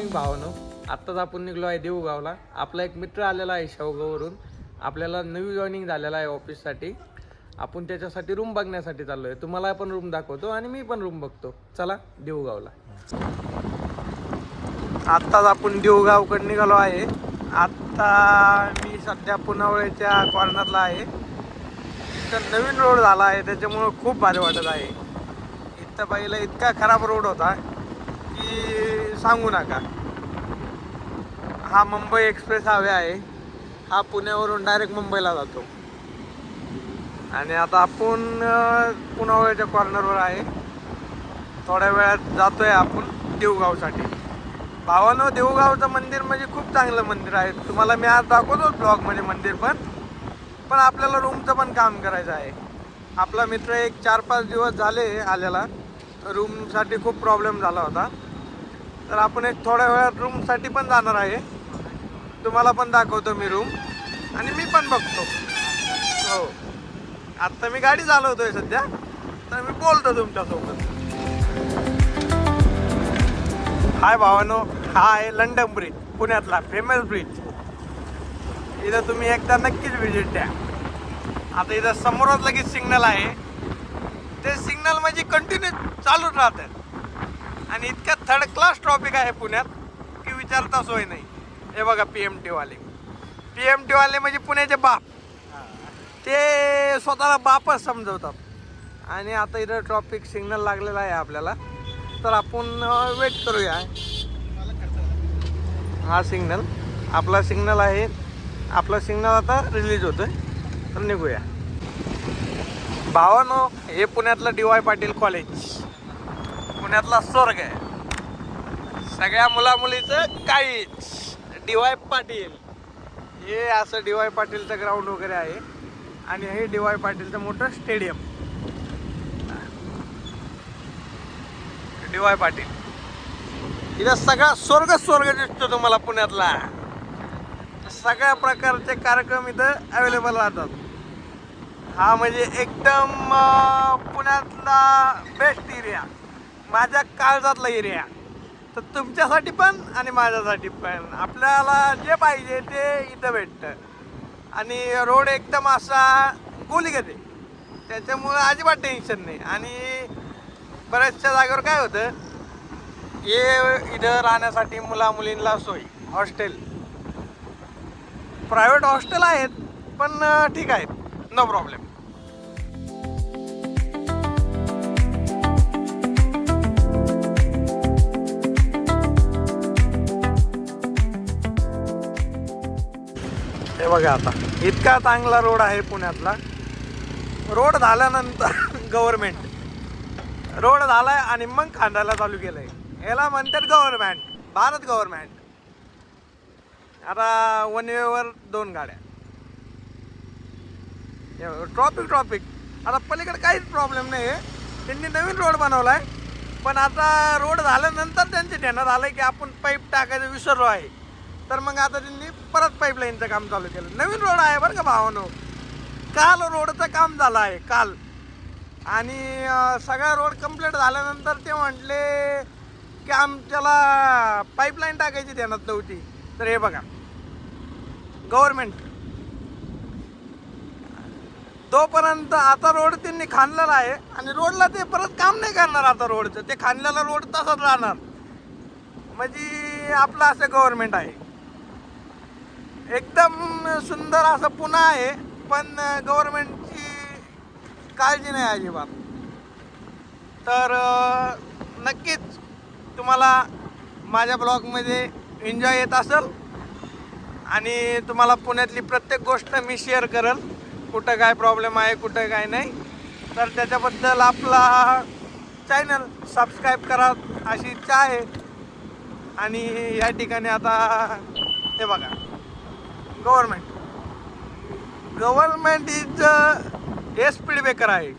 Morning भावानो. आत्ताच आपण निघलो आहे देऊगावला. आपला एक मित्र आलेला आहे शेवगाववरून. आपल्याला नवी जॉईनिंग झालेला आहे ऑफिससाठी. आपण त्याच्यासाठी रूम बघण्यासाठी चाललो आहे. तुम्हाला पण रूम दाखवतो आणि मी पण रूम बघतो. चला देऊगावला. आत्ताच आपण देऊगावकडे निघालो आहे. आत्ता मी सध्या पुनावळ्याच्या कॉर्नरला आहे. इथं नवीन रोड झाला आहे त्याच्यामुळं खूप भारी वाटत आहे. इथं पहिला इतका खराब रोड होता की सांगू नका. हा मुंबई एक्सप्रेस हायवे आहे. हा पुण्यावरून डायरेक्ट मुंबईला जातो. आणि आता आपण पुनावळ्याच्या कॉर्नरवर आहे. थोड्या वेळात जातोय आपण देऊगावसाठी. भावानो, देऊगावचं मंदिर म्हणजे खूप चांगलं मंदिर आहे. तुम्हाला मी आज दाखवतो ब्लॉगमध्ये मंदिर पण आपल्याला रूमचं पण काम करायचं आहे. आपला मित्र एक 4-5 दिवस झाले आलेला. रूमसाठी खूप प्रॉब्लेम झाला होता. तर आपण एक थोड्या वेळात रूमसाठी पण जाणार आहे. तुम्हाला पण दाखवतो मी रूम आणि मी पण बघतो. हो, आत्ता मी गाडी चालवतोय सध्या, तर मी बोलतो तुमच्यासोबत. हाय भावानो, हा आहे लंडन ब्रिज, पुण्यातला फेमस ब्रिज. इथं तुम्ही एकदा नक्कीच व्हिजिट द्या. आता इथं समोरच लगेच सिग्नल आहे. ते सिग्नल म्हणजे कंटिन्यू चालूच राहतात. आणि इतक्या थर्ड क्लास ट्रॉफिक आहे पुण्यात की विचारता सोय नाही. हे बघा PMT वाले म्हणजे पुण्याचे बाप. ते स्वतःला बापच समजवतात. आणि आता इथं ट्रॉफिक सिग्नल लागलेला आहे आपल्याला, तर आपण वेट करूया. हा सिग्नल आपला सिग्नल आहे. आपला सिग्नल आता रिलीज होतोय, तर निघूया. भावानो, हे पुण्यातलं DY पाटील कॉलेज, पुण्यातला स्वर्ग आहे. सगळ्या मुलामुलीचं काहीच DY पाटील. हे असं DY पाटीलचं ग्राउंड वगैरे आहे. आणि हे DY पाटीलचं मोठं स्टेडियम. DY पाटील इथं सगळा स्वर्ग दिसतो तुम्हाला पुण्यातला. सगळ्या प्रकारचे कार्यक्रम इथं अवेलेबल राहतात. हा म्हणजे एकदम पुण्यातला बेस्ट एरिया, माझ्या काळजातला एरिया. तर तुमच्यासाठी पण आणि माझ्यासाठी पण आपल्याला जे पाहिजे ते इथं भेटतं. आणि रोड एकदम असा गोलीगत आहे, त्याच्यामुळं अजिबात टेन्शन नाही. आणि बऱ्याचशा जागेवर काय होतं, हे इथं राहण्यासाठी मुलींना सोय, हॉस्टेल, प्रायव्हेट हॉस्टेल आहेत पण ठीक आहेत, नो प्रॉब्लेम. हे बघा, आता इतका चांगला रोड आहे पुण्यातला. रोड झाल्यानंतर गव्हर्मेंट रोड झालाय आणि मग खांदायला चालू केलंय. याला म्हणतात गव्हर्मेंट, भारत गव्हर्मेंट. आता 1 वेवर 2 गाड्या, ट्रॉफिक. आता पलीकडे काहीच प्रॉब्लेम नाही आहे. त्यांनी नवीन रोड बनवलाय, पण आता रोड झाल्यानंतर त्यांचे ध्यानात आलंय की आपण पाईप टाकायचं विसरलो आहे. तर मग आता त्यांनी परत पाईपलाईनचं काम चालू केलं. नवीन रोड आहे बरं का भावानो. काल रोडचं काम झालं आहे, काल. आणि सगळा रोड कंप्लीट झाल्यानंतर ते म्हटले की आमच्याला पाईपलाईन टाकायची ध्यानात नव्हती. तर हे बघा, गव्हर्मेंट तोपर्यंत आता रोड त्यांनी खाणलेला आहे आणि रोडला ते परत काम नाही करणार. आता रोडचं ते खाणलेला रोड तसाच राहणार. म्हणजे आपलं असं गव्हर्मेंट आहे. एकदम सुंदर असं पुणे आहे, पण गव्हर्मेंटची काळजी नाही अजिबात. तर नक्कीच तुम्हाला माझ्या ब्लॉगमध्ये एन्जॉय येत असेल. आणि तुम्हाला पुण्यातली प्रत्येक गोष्ट मी शेअर करेल, कुठं काय प्रॉब्लेम आहे, कुठं काय नाही. तर त्याच्याबद्दल आपला चॅनल सबस्क्राईब करा अशी इच्छा आहे. आणि या ठिकाणी आता हे बघा, गव्हर्मेंट इज हे स्पीड ब्रेकर आहे.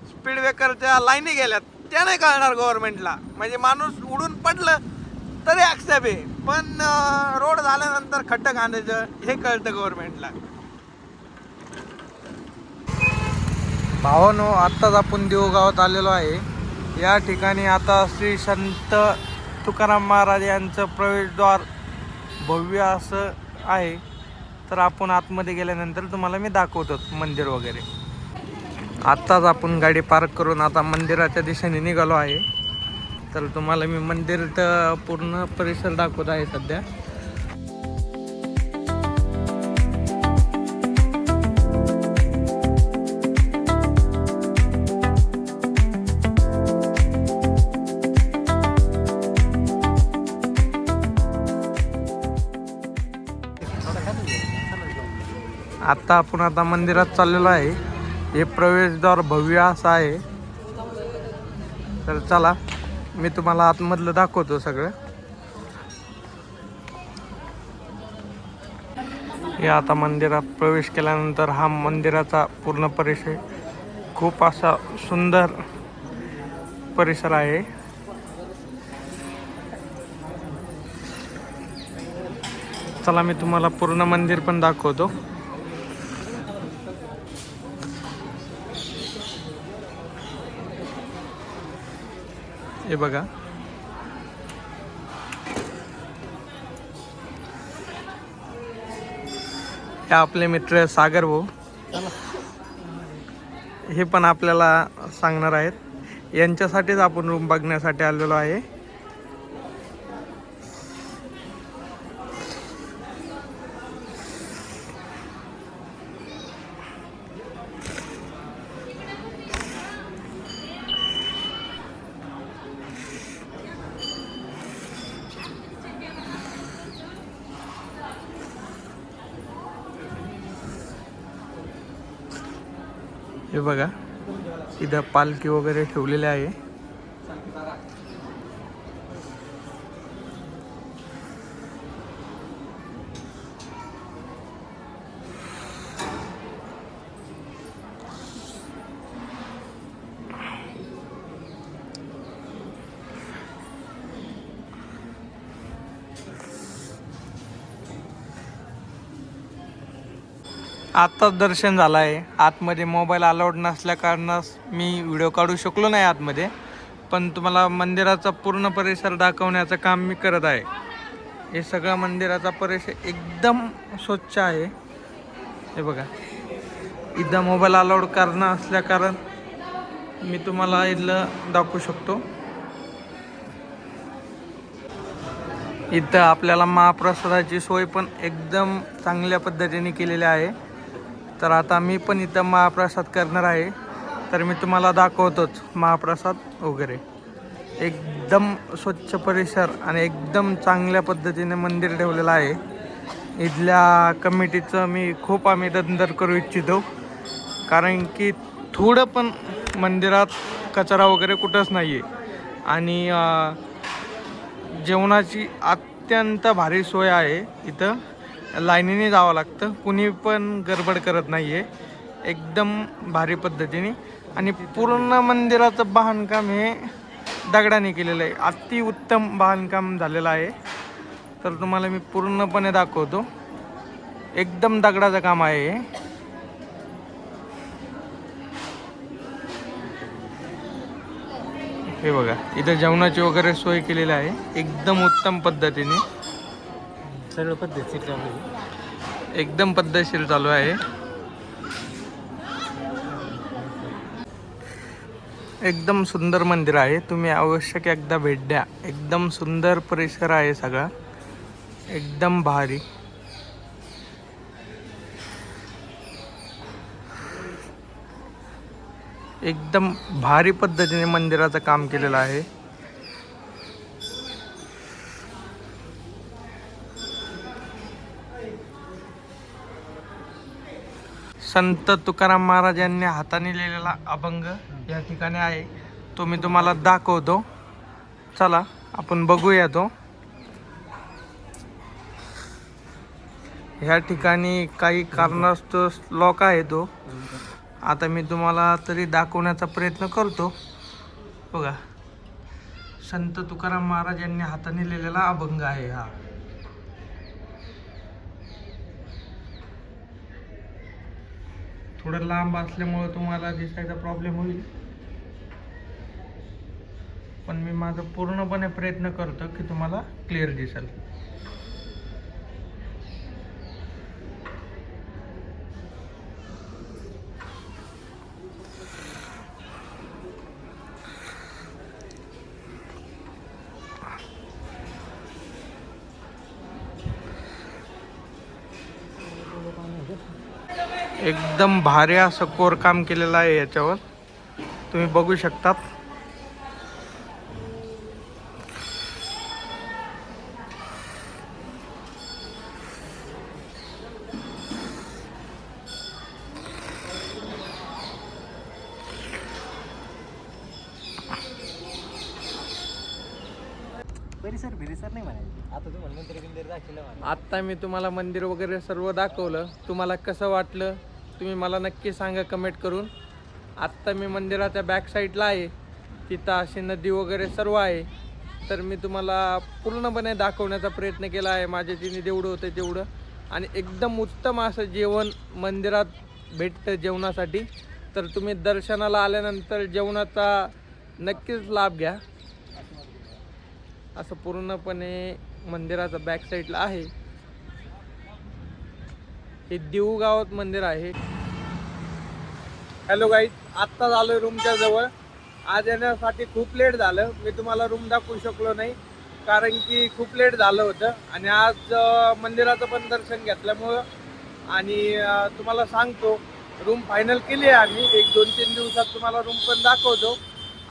स्पीड ब्रेकरच्या लाईनी गेल्यात, त्या नाही कळणार गव्हर्मेंटला. म्हणजे माणूस उडून पडलं तरी ॲक्सेप्ट आहे, पण रोड झाल्यानंतर खड्डं खांदायचं हे कळतं गव्हर्मेंटला. भावानो, आत्ताच आपण देऊगावात आलेलो आहे. या ठिकाणी आता श्री संत तुकाराम महाराज यांचं प्रवेशद्वार भव्य असं आहे. तर आपण आतमध्ये गेल्यानंतर तुम्हाला मी दाखवतो मंदिर वगैरे. आत्ताच आपण गाडी पार्क करून आता मंदिराच्या दिशेने निघालो आहे. तर तुम्हाला मी मंदिराचा पूर्ण परिसर दाखवत आहे सध्या. आता मंदिरात चाललेलो आहे. हे प्रवेशद्वार भव्य असं आहे. तर चला मी तुम्हाला आतमधलं दाखवतो सगळं. हे आता मंदिरात प्रवेश केल्यानंतर हा मंदिराचा पूर्ण परिसर खूप असा सुंदर परिसर आहे. चला मी तुम्हाला पूर्ण मंदिर पण दाखवतो. हे बघा, हे आपले मित्र सागर भाऊ हे पण आपल्याला सांगणार आहेत. यांच्यासाठीच आपण रूम बघण्यासाठी आलेलो आहे. हे बघा, इथं पालखी वगैरे ठेवलेली आहे. आत्ताच दर्शन झालं आहे. आतमध्ये मोबाईल अलाउड नसल्या कारणास मी व्हिडिओ काढू शकलो नाही आतमध्ये, पण तुम्हाला मंदिराचा पूर्ण परिसर दाखवण्याचं काम मी करत आहे. हे सगळं मंदिराचा परिसर एकदम स्वच्छ आहे. हे बघा, इथं मोबाईल अलाउड करणं असल्या कारण मी तुम्हाला इथलं दाखवू शकतो. इथं आपल्याला महाप्रसादाची सोय पण एकदम चांगल्या पद्धतीने केलेली आहे. तर आता मी पण इथं महाप्रसाद करणार आहे. तर मी तुम्हाला दाखवतोच महाप्रसाद वगैरे. एकदम स्वच्छ परिसर आणि एकदम चांगल्या पद्धतीने मंदिर ठेवलेलं आहे. इथल्या कमिटीचं मी खूप अभिनंदन करू इच्छितो, कारण की थोडं पण मंदिरात कचरा वगैरे कुठंच नाही आहे. आणि जेवणाची अत्यंत भारी सोय आहे. इथं लाईनीने जावं लागतं, कुणी पण गडबड करत नाही आहे. एकदम भारी पद्धतीने. आणि पूर्ण मंदिराचं बांधकाम हे दगडाने केलेलं आहे. अतिउत्तम बांधकाम झालेलं आहे. तर तुम्हाला मी पूर्णपणे दाखवतो. एकदम दगडाचं काम आहे. हे बघा, इथं जेवणाची वगैरे सोय केलेली आहे एकदम उत्तम पद्धतीने. सर्व पद्धतशीर चालू आहे. एकदम पद्धतशीर चालू आहे. एकदम सुंदर मंदिर आहे. तुम्ही आवश्यक एकदा भेट द्या. एकदम सुंदर परिसर आहे सगळा, एकदम भारी. एकदम भारी पद्धतीने मंदिराचं काम केलेलं आहे. संत तुकाराम महाराज यांनी हाताने लिहिलेला अभंग या ठिकाणी आहे. तो मी तुम्हाला दाखवतो. चला आपण बघूया तो. ह्या ठिकाणी काही कारणास्तव श्लोक आहे तो. आता मी तुम्हाला तरी दाखवण्याचा प्रयत्न करतो. बघा, संत तुकाराम महाराज यांनी हाताने लिहिलेला अभंग आहे हा. थोडं लांब असल्यामुळे तुम्हाला दिसायचा प्रॉब्लेम होईल. पण मी माझं पूर्णपणे प्रयत्न करतो की तुम्हाला क्लिअर दिसेल. एकदम भारी असं कोरकाम केलेलं आहे याच्यावर, तुम्ही बघू शकतात. परिसर नाही म्हणायचं. आता तू मंदिर बिंदिर दाखवलं. आत्ता मी तुम्हाला मंदिर वगैरे सर्व दाखवलं. तुम्हाला कसं वाटलं तुम्ही मला नक्की सांगा कमेंट करून. आत्ता मी मंदिराच्या बॅक साईडला आहे, तिथं अशी नदी वगैरे सर्व आहे. तर मी तुम्हाला पूर्णपणे दाखवण्याचा प्रयत्न केला आहे, माझ्या जिने जेवढं होतं तेवढं. आणि एकदम उत्तम असं जेवण मंदिरात भेटतं जेवणासाठी. तर तुम्ही दर्शनाला आल्यानंतर जेवणाचा नक्कीच लाभ घ्या. असं पूर्णपणे मंदिराचं बॅक साईडला आहे. हे देऊ गावात मंदिर आहे. हॅलो गाईज, आत्ता झालं रूमच्या जवळ. आज येण्यासाठी खूप लेट झालं, मी तुम्हाला रूम दाखवू शकलो नाही कारण की खूप लेट झालं होतं. आणि आज मंदिराचं पण दर्शन घेतल्यामुळं आणि तुम्हाला सांगतो रूम फायनल केली आहे आम्ही. 1-2-3 दिवसात तुम्हाला रूम पण दाखवतो.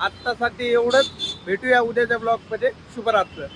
आत्तासाठी एवढंच. भेटूया उद्याच्या ब्लॉगमध्ये. शुभरात्र.